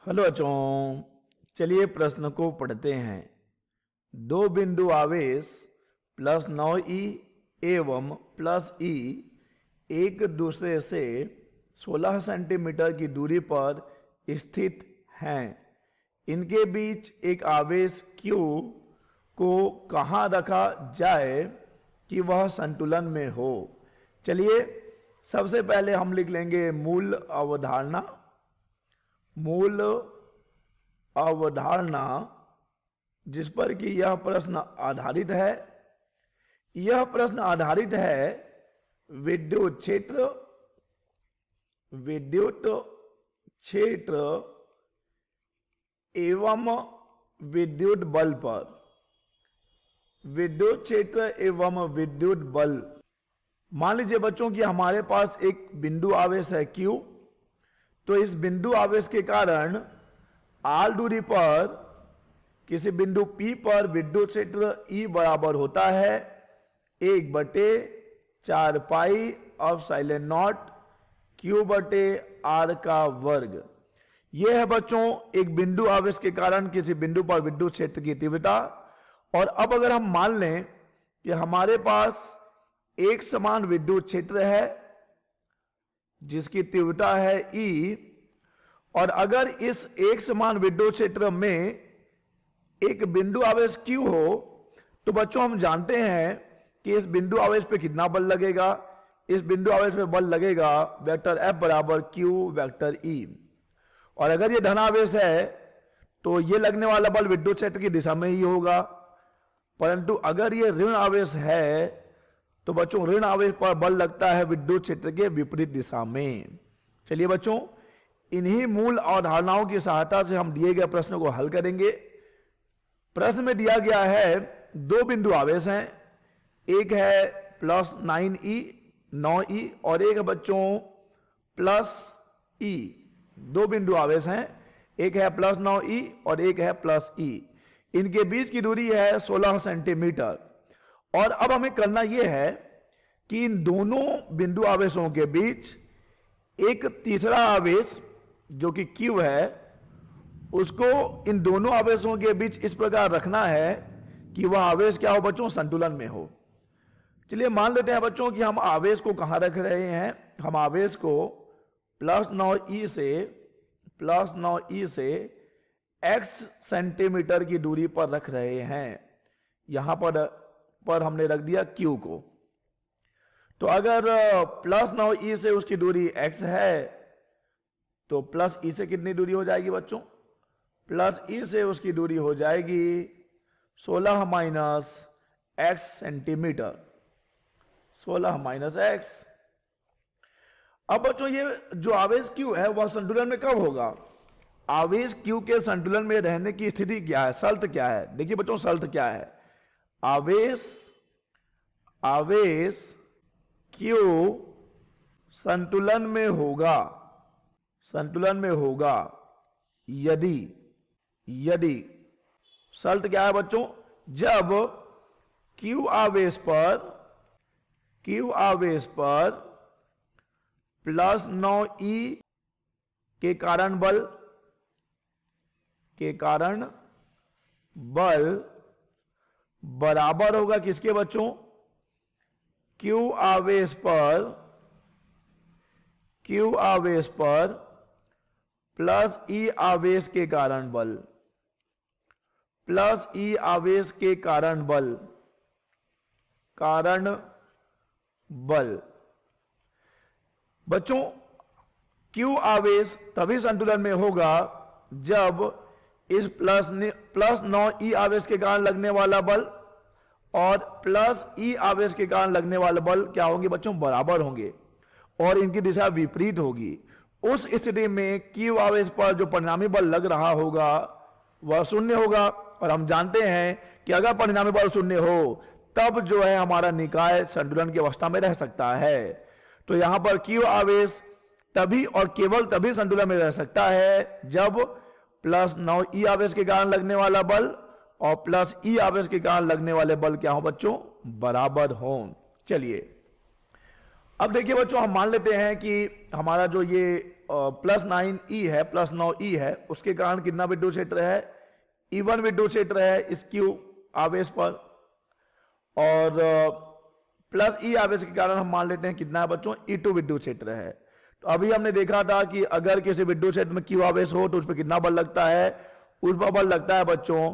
Hello बच्चों, चलिए प्रश्न को पढ़ते हैं। दो बिंदु आवेश प्लस 9e एवं प्लस e एक दूसरे से 16 सेंटीमीटर की दूरी पर स्थित हैं। इनके बीच एक आवेश Q को कहाँ रखा जाए कि वह संतुलन में हो। चलिए सबसे पहले हम लिख लेंगे मूल अवधारणा। मूल अवधारणा जिस पर कि यह प्रश्न आधारित है। यह प्रश्न आधारित है विद्युत क्षेत्र एवं विद्युत बल पर। विद्युत क्षेत्र एवं विद्युत बल। मान लीजिए बच्चों कि हमारे पास एक बिंदु आवेश है Q। तो इस बिंदु आवेश के कारण r दूरी पर किसी बिंदु P पर विद्युत क्षेत्र E बराबर होता है 1/4 पाई एप्सिलॉन नॉट Q/r का वर्ग। यह है बच्चों एक बिंदु आवेश के कारण किसी बिंदु पर विद्युत क्षेत्र की तीव्रता। और अब अगर हम मान लें कि हमारे पास एक समान विद्युत क्षेत्र है जिसकी तीव्रता है E, और अगर इस एक समान विद्युत क्षेत्र में एक बिंदु आवेश Q हो तो बच्चों हम जानते हैं कि इस बिंदु आवेश पे कितना बल लगेगा। इस बिंदु आवेश पे बल लगेगा वेक्टर F बराबर Q वेक्टर E। और अगर ये धनावेश है तो ये लगने वाला बल विद्युत क्षेत्र की दिशा में ही होगा, परंतु अगर ये ऋण आवेश है तो बच्चों ऋण आवेश पर बल लगता है विद्युत क्षेत्र के विपरीत दिशा में। चलिए बच्चों इन्हीं मूल अवधारणाओं की सहायता से हम दिए गए प्रश्न को हल करेंगे। प्रश्न में दिया गया है दो बिंदु आवेश हैं, एक है प्लस 9e और एक है बच्चों प्लस e। दो बिंदु आवेश हैं, एक है प्लस 9e और एक है प्लस e। इनके बीच की दूरी है 16 सेंटीमीटर। और अब हमें करना यह है कि इन दोनों बिंदु आवेशों के बीच एक तीसरा आवेश जो कि Q है उसको इन दोनों आवेशों के बीच इस प्रकार रखना है कि वह आवेश क्या हो बच्चों, संतुलन में हो। चलिए मान लेते हैं बच्चों कि हम आवेश को कहां रख रहे हैं। हम आवेश को प्लस 9e से x सेंटीमीटर की दूरी पर रख रहे हैं। यहां पर हमने रख दिया Q को। तो अगर प्लस 9e से उसकी दूरी x है तो प्लस e से कितनी दूरी हो जाएगी बच्चों, प्लस e से उसकी दूरी हो जाएगी 16 minus x centimetre, 16 minus x। अब बच्चों ये जो आवेश Q है वह संतुलन में कब होगा। आवेश Q के संतुलन में रहने की स्थिति क्या है, शर्त क्या है। देखिए बच्चों शर्त क्या है। आवेश Q संतुलन में होगा यदि शर्त क्या है बच्चों, जब Q आवेश पर प्लस 9e के कारण बल बराबर होगा किसके बच्चों, Q आवेश पर प्लस E आवेश के कारण बल, प्लस E आवेश के कारण बल। बच्चों Q आवेश तभी संतुलन में होगा जब इस प्लस 9e आवेश के कारण लगने वाला बल और प्लस E आवेश के कारण लगने वाला बल क्या होंगे बच्चों, बराबर होंगे और इनकी दिशा विपरीत होगी। उस स्थिति में Q आवेश पर जो परिणामी बल लग रहा होगा वह शून्य होगा। और हम जानते हैं कि अगर परिणामी बल शून्य हो तब जो है हमारा निकाय संतुलन की अवस्था में रह सकता है। तो यहां पर Q आवेश तभी और केवल तभी संतुलन में रह सकता है जब प्लस 9e आवेश के कारण लगने वाला बल और प्लस E आवेश के कारण लगने वाले बल क्या हो बच्चों, बराबर हों। चलिए अब देखिए बच्चों हम मान लेते हैं कि हमारा जो ये +9e है, +9e है, उसके कारण कितना विद्युत क्षेत्र है? E1 विद्युत क्षेत्र है इस Q आवेश पर, और +E आवेश के कारण हम मान लेते हैं कितना है बच्चों? E2 विद्युत क्षेत्र है। तो अभी हमने देखा था कि अगर किसी विद्युत क्षेत्र में Q आवेश हो तो उस पर कितना बल लगता है? उस पर बल लगता है बच्चों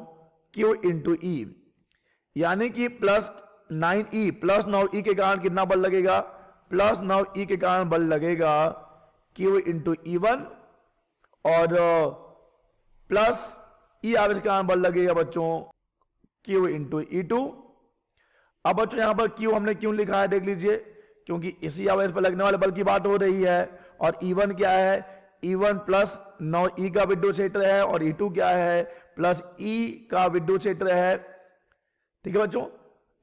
Q × E, यानी कि +9e के कारण कितना बल लगेगा? +9e के कारण बल लगेगा Q × E1, और +E आवेश के कारण बल लगेगा बच्चों Q × E2। अब बच्चों यहां पर Q हमने क्यों लिखा है देख लीजिए, क्योंकि इसी आवेश पर लगने वाले बल की बात हो रही है। और E1 क्या है? E1 +9e का विद्युत क्षेत्र है, और E2 क्या है? +E का विद्युत क्षेत्र है। ठीक है बच्चों,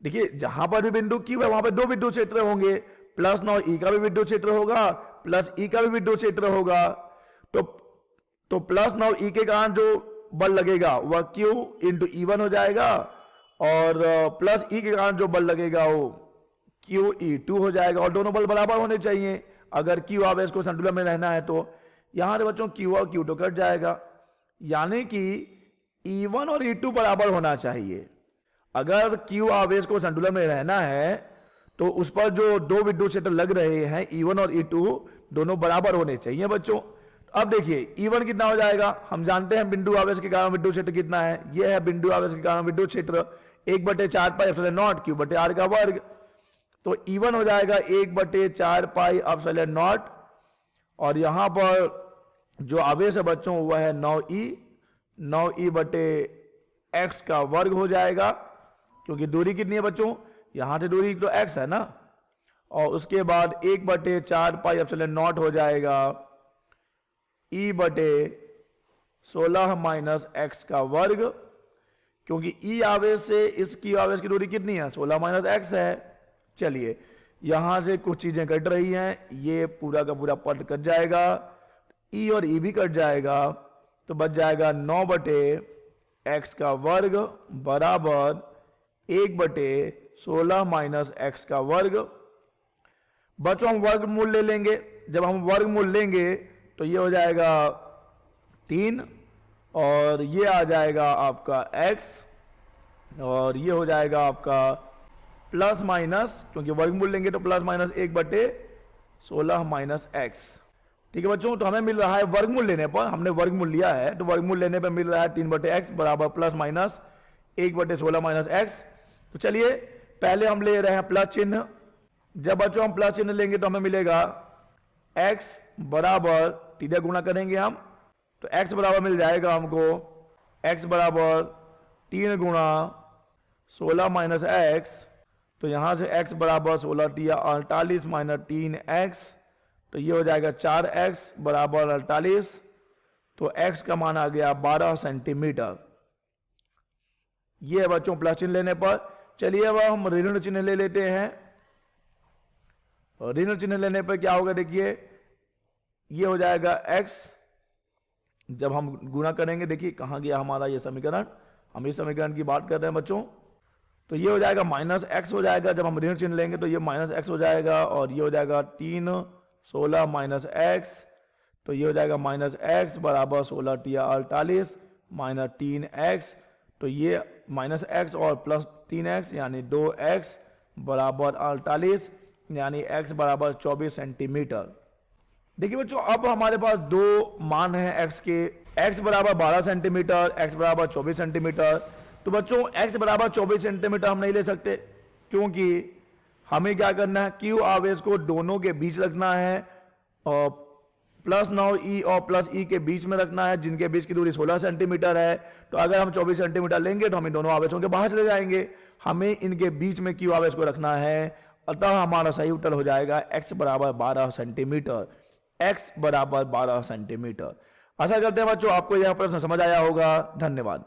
देखिए जहां पर भी बिंदु Q है वहां पर दो विद्युत क्षेत्र होंगे, +9e का भी विद्युत क्षेत्र होगा, +E का भी विद्युत क्षेत्र होगा। तो +9e के कारण जो बल लगेगा वह Q × E1 हो जाएगा, और +E के कारण जो बल लगेगा वो QE2 हो जाएगा, और दोनों बल बराबर होने चाहिए अगर Q आवेश को संतुलन में रहना है। तो यहां से बच्चों Q और Q2 कट जाएगा, यानी कि E1 और E2 बराबर होना चाहिए। अगर Q आवेश को संतुलन में रहना है तो उस पर जो दो विद्युत क्षेत्र लग रहे हैं E1 और E2 दोनों बराबर होने चाहिए बच्चों। अब देखिए E1 कितना हो जाएगा? हम जानते हैं बिंदु आवेश के कारण विद्युत क्षेत्र कितना है, यह है बिंदु आवेश के कारण विद्युत क्षेत्र 1/4πε0 Q/r का वर्ग। तो E1 हो जाएगा 1/4πε0, और यहां पर जो आवेश है बच्चों वह है 9e/x का वर्ग हो जाएगा, क्योंकि दूरी कितनी है बच्चों? यहां से दूरी तो x है ना, और उसके बाद 1/4πε0 हो जाएगा E/16 - x का वर्ग, क्योंकि E आवेश से इस Q आवेश की दूरी कितनी है? 16 - x है। चलिए यहां से कुछ चीजें कट रही हैं, ये पूरा का पूरा पद कट जाएगा, E और E भी कट जाएगा, तो बच जाएगा 9/x का वर्ग बराबर 1/16 - x का वर्ग। बच्चों हम वर्गमूल ले लेंगे, जब हम वर्गमूल लेंगे तो ये हो जाएगा 3, और ये आ जाएगा आपका x, और ये हो जाएगा आपका प्लस माइनस, क्योंकि वर्गमूल लेंगे तो +(1/16 - x। ठीक है बच्चों, तो हमें मिल रहा है वर्गमूल लेने पर, हमने वर्गमूल लिया है तो वर्गमूल लेने पर मिल रहा है 3/x बराबर +(1/16 - x। तो चलिए पहले हम ले रहे हैं प्लस चिन्ह। जब बच्चों हम प्लस चिन्ह लेंगे तो हमें मिलेगा x बराबर, सीधे गुणा करेंगे हम तो x बराबर मिल जाएगा हमको x बराबर 3 × 16 - x। तो यहां से x बराबर 16×3 - 3x, तो ये हो जाएगा 4x बराबर 48। तो x का मान आ गया 12 सेंटीमीटर। ये है बच्चों प्लस चिन्ह लेने पर। चलिए अब हम ऋण चिन्ह ले लेते हैं। ऋण चिन्ह लेने पर क्या होगा देखिए, ये हो जाएगा x, जब हम गुणा करेंगे, देखिए कहां गया हमारा ये समीकरण, हम इस समीकरण की बात कर रहे हैं बच्चों। तो ये हो जाएगा -x हो जाएगा, जब हम ऋण चिन्ह लेंगे तो ये -x हो जाएगा, और ये हो जाएगा 3 16 - x, तो ये हो जाएगा -x बराबर 16×3 - 3x। तो ये -x और प्लस 3x यानी 2x बराबर 48, यानी x बराबर 24 सेंटीमीटर। देखिए बच्चों अब हमारे पास दो मान हैं x के, x बराबर 12 सेंटीमीटर, x बराबर 24 सेंटीमीटर। तो बच्चों x बराबर 24 सेंटीमीटर हम नहीं ले सकते, क्योंकि हमें क्या करना है, Q आवेश को दोनों के बीच रखना है, और +9e और +E के बीच में रखना है, जिनके बीच की दूरी 16 सेंटीमीटर है। तो अगर हम 24 सेंटीमीटर लेंगे तो हम इन दोनों आवेशों के बाहर चले जाएंगे, हमें इनके बीच में Q आवेश को रखना है। अतः हमारा सही उत्तर हो जाएगा x बराबर 12 सेंटीमीटर। x बराबर 12 सेंटीमीटर। आशा करते हैं बच्चों आपको यह प्रश्न समझ आया होगा। धन्यवाद।